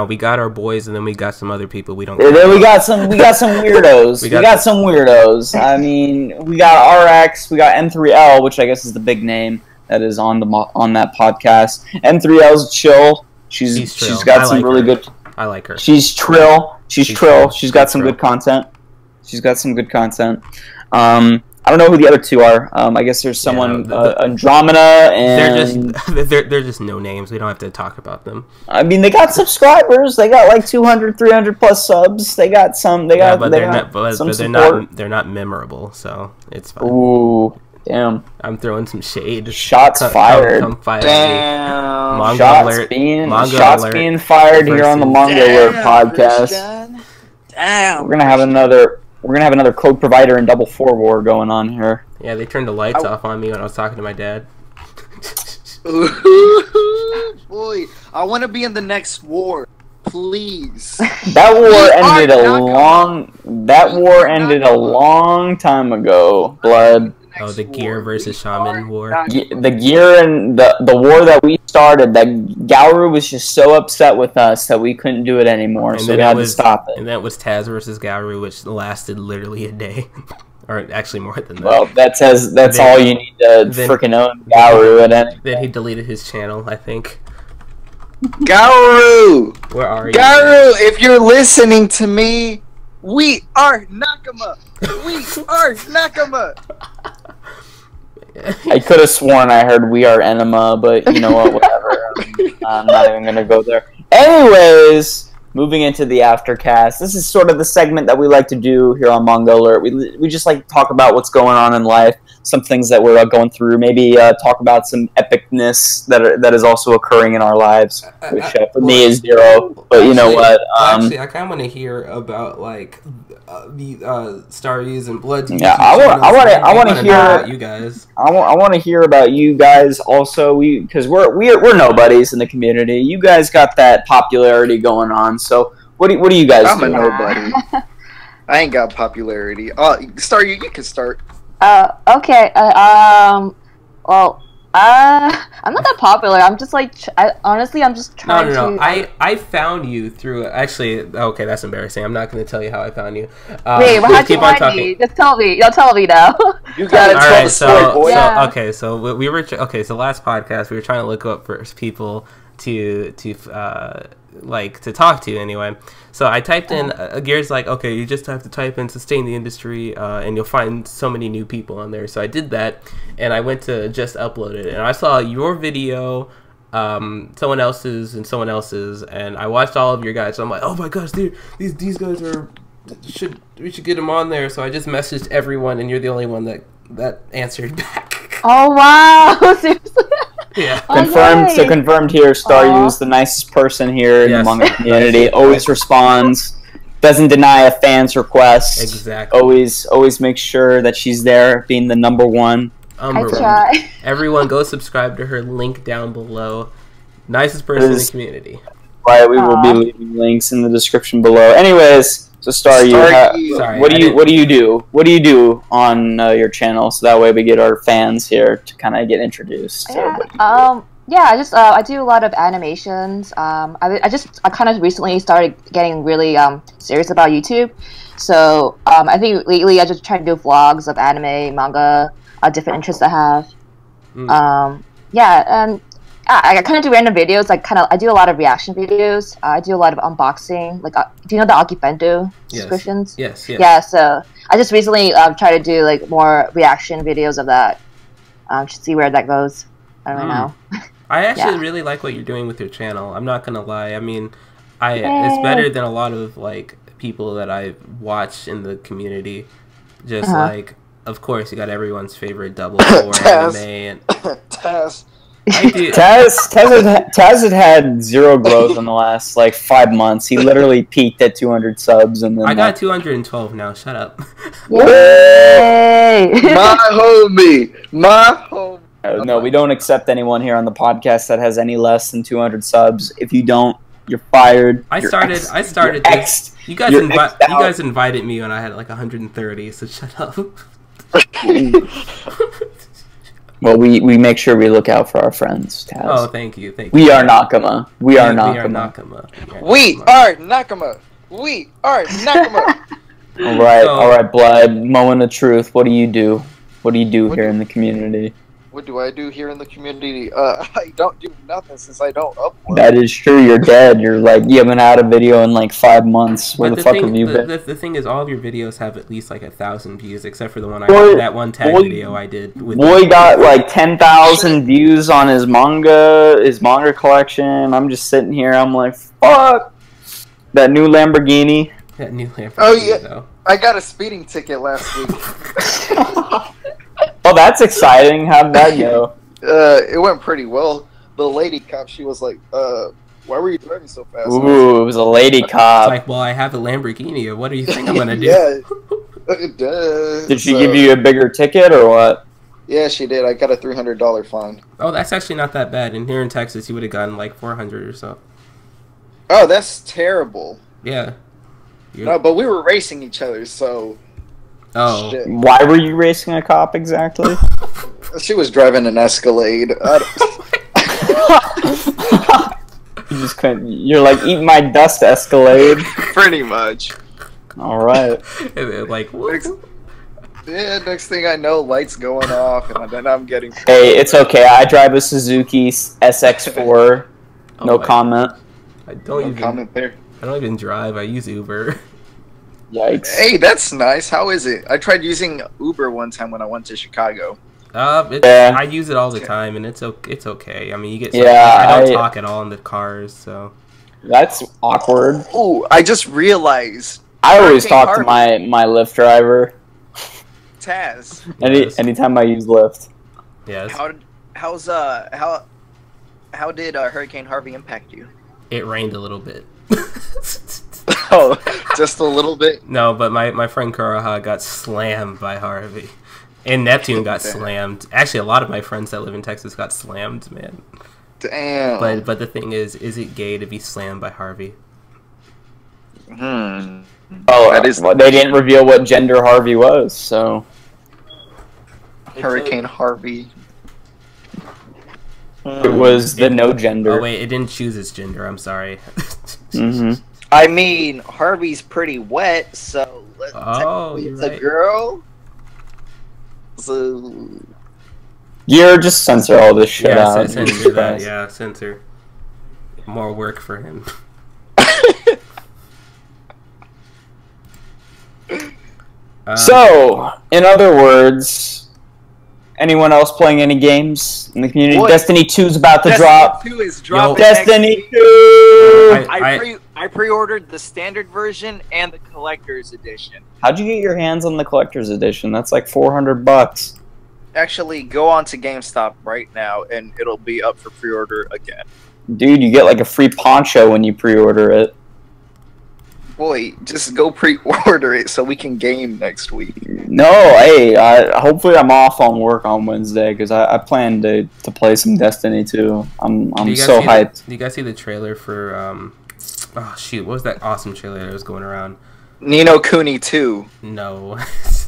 We got our boys, and then we got some other people we don't. And then we got some weirdos. we got some weirdos. I mean, we got RX. We got M3L, which I guess is the big name that is on that podcast. M3L's chill. She's got some really good. I like her. She's trill. She's trill. She's got some good content. She's got some good content. I don't know who the other two are. I guess there's someone, Andromeda, and they're just no names. We don't have to talk about them. I mean, they got subscribers. They got like 200, 300 plus subs. They got some. They're not memorable. So it's fine. Ooh, damn! I'm throwing some shade. Shots fired. Come fight Damn. me. Shots being fired here on the Manga Alert podcast. Damn. We're gonna have another code provider and double 4 war going on here. Yeah, they turned the lights off on me when I was talking to my dad. Ooh, boy, I want to be in the next war, please. That war ended a long time ago, blood. Oh, the Gear versus Shaman war. The Gear and the war that we started, that Gauru was just so upset with us that we couldn't do it anymore, so we had to stop it. And that was Taz versus Gauru, which lasted literally a day. Or actually more than that. Well, that's all you need to freaking own Gauru. Then he deleted his channel, I think. Gauru! Where are you? Gauru, if you're listening to me, we are Nakama! We are Nakama! I could have sworn I heard we are Enema, but you know what, whatever. I'm not even going to go there. Anyways, moving into the aftercast. This is sort of the segment that we like to do here on Manga Alert. We just like to talk about what's going on in life, some things that we're going through, maybe talk about some epicness that is also occurring in our lives, which for me is zero. But you know what? Actually, I kind of want to hear about like the Starries and Bloods. Yeah, I want to hear you guys. I want to hear about you guys also, because we're nobodies in the community. You guys got that popularity going on. So what do you guys do? I'm a nobody. I ain't got popularity. Star, you can start. Okay. I'm not that popular. I'm just like, honestly, I'm just trying to. No. I found you through. Actually, okay, that's embarrassing. I'm not going to tell you how I found you. Wait, how'd you find me? Just tell me. You'll tell me now. You got it. All right. So So last podcast we were trying to look up for people to talk to anyway. So I typed in, Garrett's like, okay, you just have to type in sustain the industry, and you'll find so many new people on there. So I did that, and I went to just upload it, and I saw your video, someone else's, and I watched all of your guys. So I'm like, oh my gosh, these guys we should get them on there. So I just messaged everyone, and you're the only one that answered back. Oh wow! Seriously. Yeah. Confirmed here, Staryu is the nicest person here in the manga community. Always responds, doesn't deny a fan's request. Exactly. Always makes sure that she's there, being the number one. I try. Everyone go subscribe to her, link down below. Nicest person in the community. Right, we will be leaving links in the description below. Anyways, so Staryu, what do you do? What do you do on your channel, so that way we get our fans here to kind of get introduced? I do a lot of animations. I kind of recently started getting really serious about YouTube. So I think lately I just try to do vlogs of anime, manga, different interests I have. I kind of do random videos. I do a lot of reaction videos. I do a lot of unboxing. Do you know the Akibento subscriptions? Yes. Yeah. So I just recently tried to do more reaction videos of that. To see where that goes. I don't know. I actually really like what you're doing with your channel. I'm not gonna lie. I mean, it's better than a lot of people that I watch in the community. Just of course, you got everyone's favorite double anime and Taz. Taz had had zero growth in the last 5 months. He literally peaked at 200 subs, and then I got 212 now. Shut up. Yay! My homie. No, we don't accept anyone here on the podcast that has any less than 200 subs. If you don't, you're fired. I started this. You guys invited me when I had 130. So shut up. Well, we make sure we look out for our friends, Taz. Oh, thank you. We are Nakama. We are Nakama. All right, Blood. Moment of truth. What do you do? What do you do here in the community? What do I do here in the community? I don't do nothing since I don't upload. That is true. You're dead. You're you haven't had a video in 5 months. Where the fuck have you been? The thing is, all of your videos have at least 1,000 views, except for the one that one tag video I did. Boy got 10,000 views on his manga collection. I'm just sitting here. I'm like, fuck that new Lamborghini. Oh yeah, though. I got a speeding ticket last week. Oh, that's exciting. How'd that go? It went pretty well. The lady cop, she was like, why were you driving so fast? Ooh, it was a lady cop. It's well, I have a Lamborghini. What do you think I'm gonna do? Did she give you a bigger ticket or what? Yeah, she did. I got a $300 fine. Oh, that's actually not that bad. And here in Texas, you would have gotten 400 or so. Oh, that's terrible. Yeah. No, but we were racing each other, so... Oh. Shit. Why were you racing a cop exactly? She was driving an Escalade. You just couldn't. You're eat my dust, Escalade. Pretty much. Alright. What? Next thing I know, lights going off, and then I'm getting... Hey, it's okay. I drive a Suzuki SX4. No comment. I don't comment there. I don't even drive. I use Uber. Yikes. Hey, that's nice. How is it? I tried using Uber one time when I went to Chicago. I use it all the time, and it's okay. I mean, you get I don't talk at all in the cars, so that's awkward. Ooh, I just realized. I always talk to my Lyft driver. Taz. Anytime I use Lyft. Yes. How did Hurricane Harvey impact you? It rained a little bit. Oh, just a little bit? No, but my friend Kuraha got slammed by Harvey. And Neptune got slammed. Actually, a lot of my friends that live in Texas got slammed, man. Damn. But the thing is it gay to be slammed by Harvey? Oh, that is. Well, they didn't reveal what gender Harvey was, so. Hurricane Harvey. It was the no gender. Oh wait, it didn't choose its gender. I'm sorry. I mean, Harvey's pretty wet, so it's a girl. So you're just censor all this shit out. Censor that. Yeah, censor. more work for him. So, in other words, anyone else playing any games in the community? Boy, Destiny 2's about to drop. Destiny 2 is dropping. Destiny next 2! week. I pre-ordered the standard version and the collector's edition. How'd you get your hands on the collector's edition? That's like $400. Actually, go on to GameStop right now, and it'll be up for pre-order again. Dude, you get like a free poncho when you pre-order it. Boy, just go pre-order it so we can game next week. No, hey, hopefully I'm off on work on Wednesday because I plan to play some Destiny 2. I'm so hyped. Do you guys see the trailer for oh shoot, what was that awesome trailer that was going around? Ni no Kuni 2. No.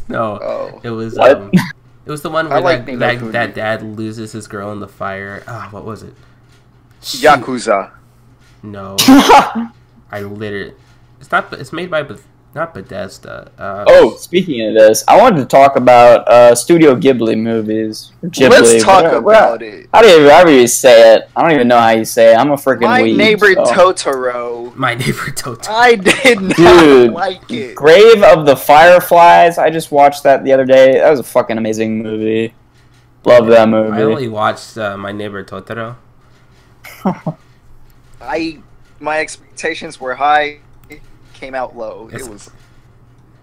No. Oh. It was What? it was the one where like Ni no Kuni. that dad loses his girl in the fire. Ah, what was it? Shoot. Yakuza. No. I literally it's made by not Bethesda. Oh, speaking of this, I wanted to talk about Studio Ghibli movies. Ghibli, Let's talk whatever. about it. However you say it. I don't even know how you say it. I'm a freaking My weeb, Neighbor so. Totoro. My Neighbor Totoro. I did not Dude, like it. Grave of the Fireflies. I just watched that the other day. That was a fucking amazing movie. Love that movie. I only watched My Neighbor Totoro. My expectations were high, came out low. It's- It was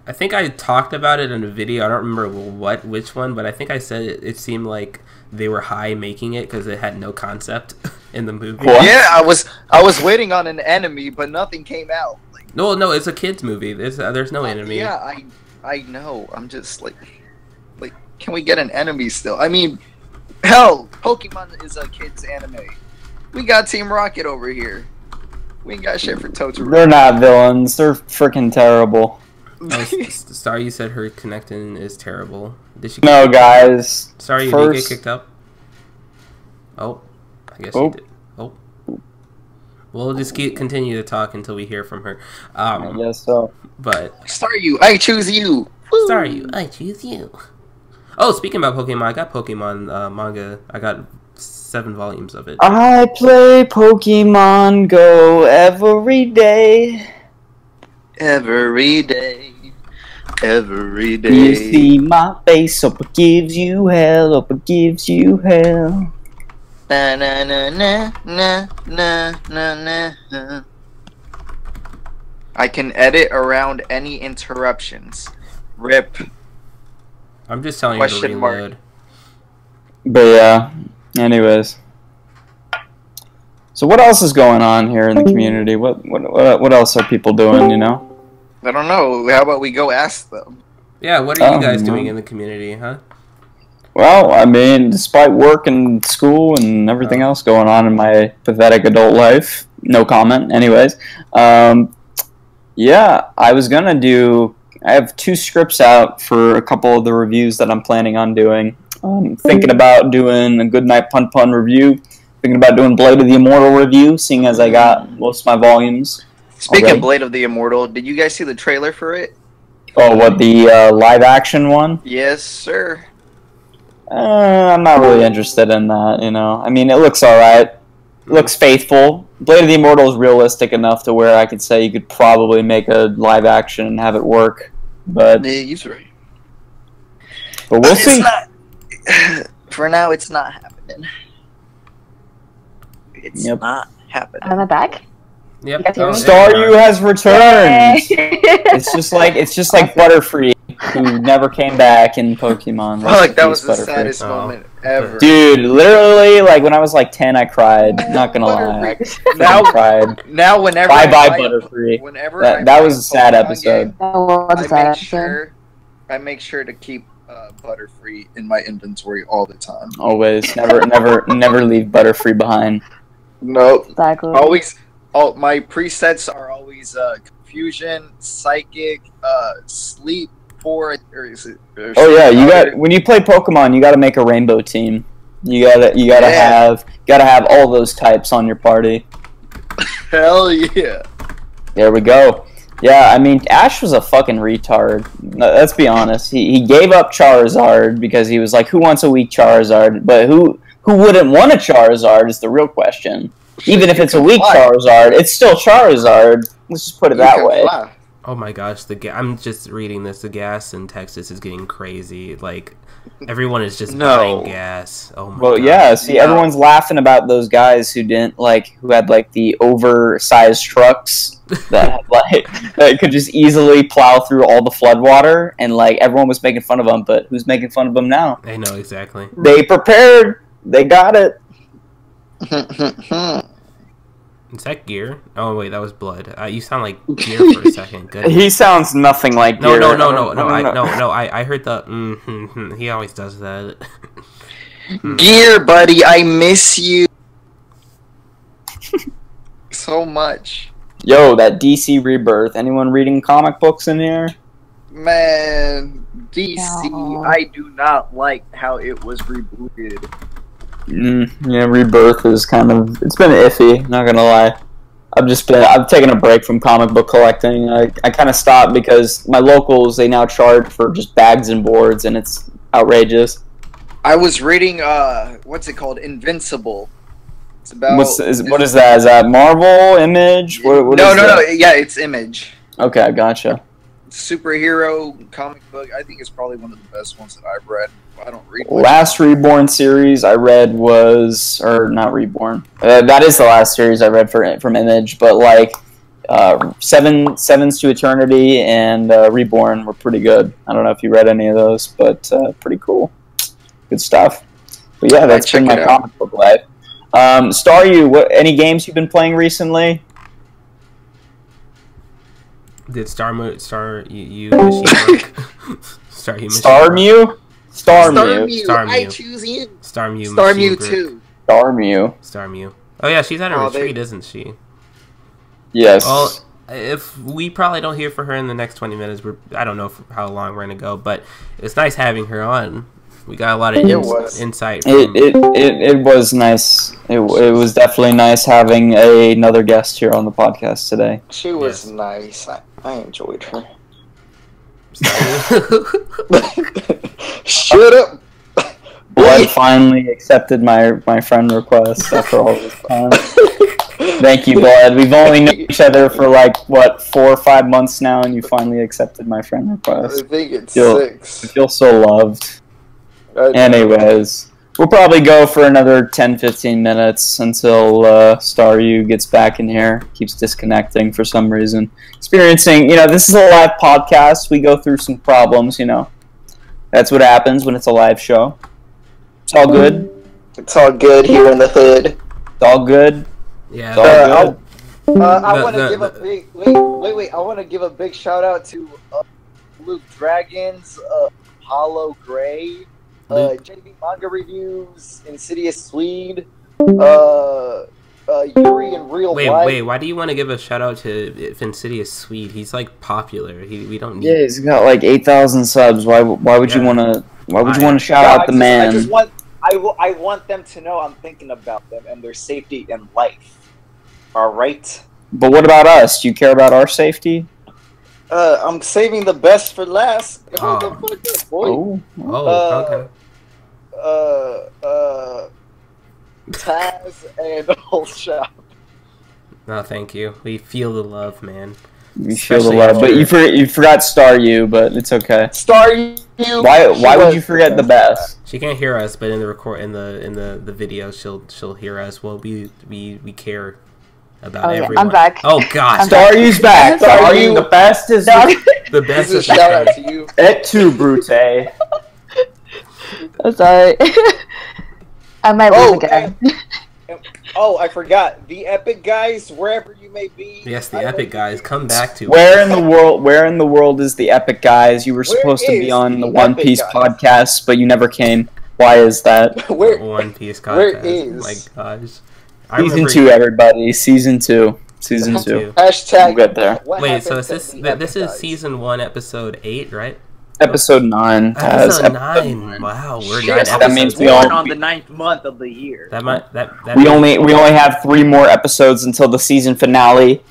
I think I talked about it in a video. I don't remember which one, but I think I said it seemed like they were high making it because it had no concept in the movie. What? yeah. I was waiting on an enemy, but nothing came out. Like, No, it's a kids movie. There's no enemy. yeah, I know. I'm just like, can we get an enemy still? I mean, hell, Pokemon is a kids anime. We got Team Rocket over here. We ain't got shit for Totoro. They're not villains. They're freaking terrible. Sorry, you said her connecting is terrible. Did she? No, guys. Sorry, you First- did get kicked up. Oh, I guess Oh. you did. Oh, we'll just continue to talk until we hear from her. I guess so. But Sorry, you. I choose you. Woo. sorry, I choose you. Oh, speaking about Pokemon, I got Pokemon manga. I got 7 volumes of it. I play Pokemon Go every day. Every day. Every day. You see my face, hope it gives you hell, hope it gives you hell. Na na na na na na na na. I can edit around any interruptions. Rip. I'm just telling you to Question mark. reload. But yeah, anyways. So what else is going on here in the community? What else are people doing, you know? I don't know. How about we go ask them? Yeah, what are you Oh, guys no. doing in the community, huh? Well, I mean, despite work and school and everything else going on in my pathetic adult life, no comment. Anyways, yeah, I have 2 scripts out for a couple of the reviews that I'm planning on doing. Thinking about doing a Goodnight Pun Pun review. Thinking about doing Blade of the Immortal review, seeing as I got most of my volumes. Speaking already. of Blade of the Immortal, did you guys see the trailer for it? Oh, what, the live action one? Yes, sir. I'm not really interested in that, you know. I mean, it looks alright. It looks faithful. Blade of the Immortal is realistic enough to where I could say you could probably make a live action and have it work. But Yeah, he's right. we'll It's see. not- for now, it's not happening. It's Yep. not happening. Am I back? Yep. You guys hear me? Staryu has returned. Yay. It's just like Butterfree, who never came back in Pokemon. Rest Fuck, in that peace, was the Butterfree. saddest Oh. moment ever. Dude, literally, like when I was like 10, I cried. Not gonna lie, Now, I cried. now whenever Bye I bye, buy- Butterfree. Whenever I That buy was a sad Pokemon episode. game, That was a I sad make episode. I make sure to keep Butterfree in my inventory all the time. Always, never leave Butterfree behind. Nope. Exactly. Always. All my presets are always confusion, psychic, sleep, or is it? Or Oh yeah, you Sleep got when you play Pokemon, you got to make a rainbow team. You gotta Yeah. have all those types on your party. Hell yeah. There we go. Yeah, I mean Ash was a fucking retard. Let's be honest. He gave up Charizard because he was like, who wants a weak Charizard? But who wouldn't want a Charizard is the real question. Even if You it's a can weak fly. Charizard, it's still Charizard. Let's just put it You that can way. fly. Oh my gosh, I'm just reading this. The gas in Texas is getting crazy. Like, everyone is just No. buying gas. Oh my Well, god. yeah. See, No. everyone's laughing about those guys who had like the oversized trucks that had, like that could just easily plow through all the floodwater, and like everyone was making fun of them. But who's making fun of them now? I know exactly. They prepared. They got it. Is that Gear? Oh wait, that was Blood. You sound like Gear for a second. Good. He sounds nothing like No, Gear. no. I heard the. He always does that. Gear, buddy, I miss you so much. Yo, that DC Rebirth. Anyone reading comic books in here? Man, DC, No. I do not like how it was rebooted. Yeah, Rebirth is it's been iffy, not gonna lie. I've taken a break from comic book collecting. I kind of stopped because my locals, they now charge for just bags and boards, and it's outrageous. I was reading, what's it called? Invincible. It's about... What is that? Is that Marvel, Image? What no, is that? no, yeah, it's Image. Okay, gotcha. Superhero comic book. I think it's probably one of the best ones that I've read. I don't read much. Last Reborn series I read or not Reborn. That is the last series I read from Image, but like Sevens to Eternity and Reborn were pretty good. I don't know if you read any of those, but pretty cool. Good stuff. But yeah, that's been my comic book life. Staryu, any games you've been playing recently? Did Staryu machine work? Staryu machine Starmie? Starmie. Starmie. I choose you. Starmie. Starmie 2. Starmie. Oh yeah, she's at a Oh, retreat, isn't she? Yes. Well, if we probably don't hear from her in the next 20 minutes, I don't know how long we're gonna go, but it's nice having her on. We got a lot of insight. It was nice. It was definitely nice having another guest here on the podcast today. She was nice. I enjoyed her. Shut up. Blood finally accepted my friend request after all this time. Thank you, Blood. We've only known each other for 4 or 5 months now, and you finally accepted my friend request. I think it's 6. I feel so loved. Anyways, we'll probably go for another 10-15 minutes until Staryu gets back in here. Keeps disconnecting for some reason. Experiencing, this is a live podcast. We go through some problems, That's what happens when it's a live show. It's all good. It's all good here in the hood. It's all good. Yeah. It's all good. I want to give a big wait. I want to give a big shout out to Luke Dragons, Hollow Gray, JB Manga Reviews, Insidious Swede, Yuri and Real Life. Wait, why do you want to give a shout out to Insidious Swede? He's popular. We don't need. Yeah, he's got 8,000 subs. Why would you want to? Why would you want to shout out the man? I want them to know I'm thinking about them and their safety and life. All right. But what about us? Do you care about our safety? I'm saving the best for last. Oh. Hold the fuck up, boy. Oh, okay. Taz and Whole Shop. No, thank you. We feel the love, man. We feel the love, but you forgot Staryu, but it's okay. Staryu. Why would you forget the best? She can't hear us, but in the video, she'll hear us. Well, we care about everyone. I'm back. Oh God, Staryu's back. Sorry. The best is the best. This is a shout out to you. Et tu, Brute. I'm sorry. I might lose again. Oh, I forgot. The Epic guys, wherever you may be. Yes, the Epic guys, come back to Where in the world is the Epic guys? You were supposed to be on the One Piece podcast, but you never came. Why is that? One Piece podcast. Where is? Oh my gosh. Season 2, everybody. Season 2. Season 2. Hashtag. We'll get there. Wait, so is this is season 1, episode 8, right? Episode 9. Episode 9. Wow, we're 9 episodes. That means we are on the 9th month of the year. We only have 3 more episodes until the season finale.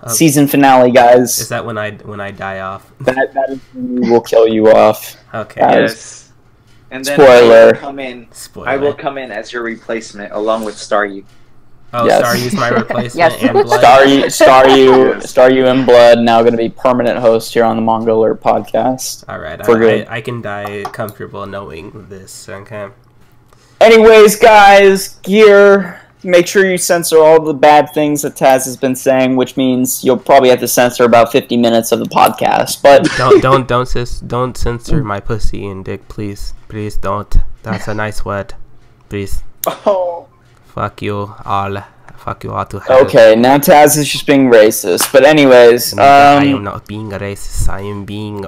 Season finale, guys. Is that when I die off? That is when we will kill you off. Okay. Yes. And then Spoiler. I will come in as your replacement along with Staryu. Oh, Yes. Staryu's my replacement. Yes. And Blood. Star you and Blood now going to be permanent host here on the Manga Alert podcast. All right, For good. I can die comfortable knowing this. Okay. Anyways, guys, gear. Make sure you censor all the bad things that Taz has been saying, which means you'll probably have to censor about 50 minutes of the podcast. But don't censor my pussy and dick, please. Please don't. That's a nice word. Please. oh. Fuck you all. Fuck you all to hell. Okay, now Taz is just being racist. But anyways, I am not being racist. I am being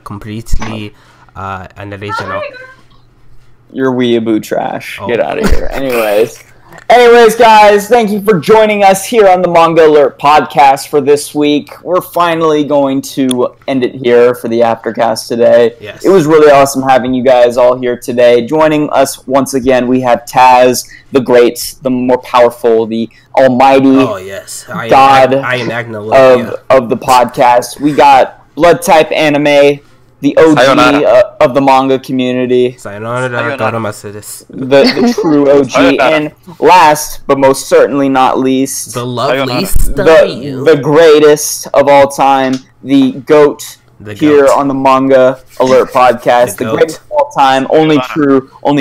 completely unoriginal. you're weeaboo trash. Oh. Get out of here. Anyways, guys, thank you for joining us here on the Manga Alert podcast for this week. We're finally going to end it here for the Aftercast today. Yes. It was really awesome having you guys all here today. Joining us once again, we have Taz, the great, the more powerful, the almighty Oh yes, God I am Agnologia. of the podcast. We got Blood Type Anime, the OG of the manga community. Sayonara, Goromasidis. The true OG, and last but most certainly not least, The lovely the greatest of all time, the GOAT The here goat. on the Manga Alert podcast, The the goat. greatest of all time. Only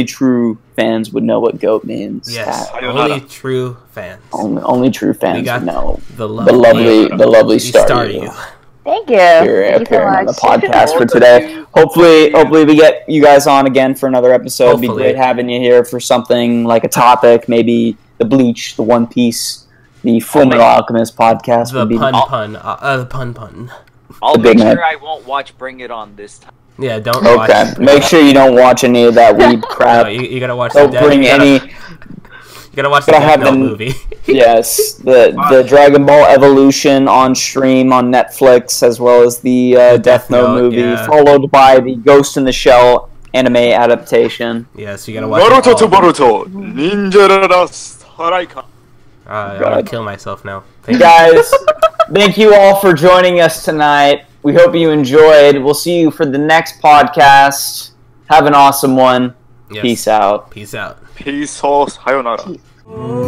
true fans would know what GOAT means. Yes, Tat. only true fans. Only true We fans got would know. the The lovely Star Staryu. Thank you. Here Thank you so appearing on the much. podcast for today. Hopefully we get you guys on again for another episode. It'd be Hopefully. great having you here for something like a topic, maybe the Bleach, the One Piece, the Fullmetal Alchemist podcast. The would be pun. I'll The big make man. sure I won't watch Bring It On this time. Yeah, don't Okay, watch. make sure you don't watch any of that weeb No, crap. you gotta watch Don't the bring you any. gotta watch the gotta Death have Note the- movie. Yes, the Dragon Ball Evolution on stream on Netflix, as well as the Death Note movie, yeah. followed by the Ghost in the Shell anime adaptation. Yes, you gotta watch. it all. Boruto, Ninja Strike. I wanna kill myself now. Guys, thank you all for joining us tonight. We hope you enjoyed. We'll see you for the next podcast. Have an awesome one. Yes. Peace out. Peace out. Peace, sayonara. Oh,